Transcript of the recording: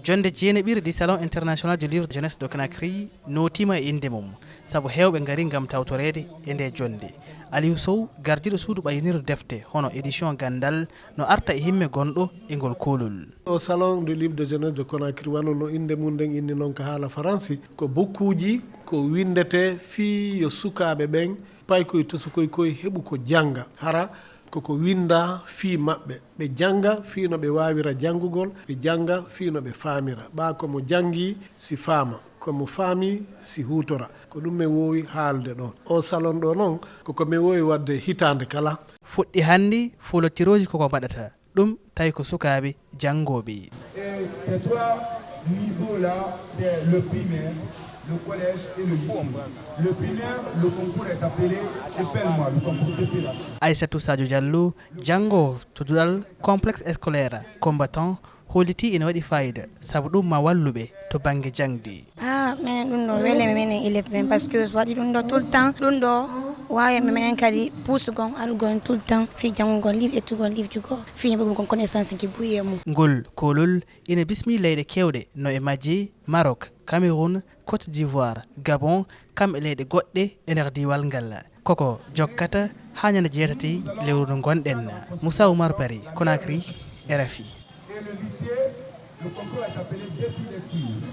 jonde jeeneɓirɗi salon international du livre de jeunesse de Conakry notima e inde mum saabu hewɓe ngari gam tawtorede e nde jonde. Aliou Sow gardiɗo suudu ɓaynirde defte hono édition gandal no arta e himme gonɗo e ngol kolol. Au salon du livre de jeunesse de Conakry wano no inde mum nden inni noon ko haala faransi ko bokkuji ko windete fi yo sukaɓe ɓen pay koye to sukoy koye heɓu ko janga hara koko winda fi maɓɓe ɓe janga fi no ɓe wawira jangugol ɓe janga fi no ɓe famira ɓa komo jangi si fama komo faami si hutora ko ɗum mi wowi haalde ɗon o salon ɗo noon koko mi wowi wadde hitande kala fuɗɗi hande folotiroji koko mbaɗata ɗum tawi ko sukaɓe jangoɓe. Ces trois niveaux là c'est le primaire, le collège et le lycée. Le primaire, le concours est appelé Épelle-moi, le concours d'épellage. Aïssatou Sadio Diallo jango to dudal complexe scolaire combattant holliti ene waɗi fayida saabu ɗum ma walluɓe to banggue jangde. Minen ɗum ɗo welemi minen élève men par ce que so waɗi ɗum ɗo tout le temps ɗum ɗo wawemi minen kadi puusugol aɗugol tout le temps fi jangugol livre ƴettugol livre jugo fi heɓugol kon connaissance ki buye mum. Ngol kolol ina bismi leyɗe kewɗe no e majji Maroc, Cameroun, Côte d'Ivoire, Gabon kamɓe leyɗe goɗɗe e nder diwal ngal koko jokkata ha ñande jeetati lewru ndu gonɗen. Moussa Oumar Bari, Conakry, RFI. Et le lycée, le concours est appelé défi lecture.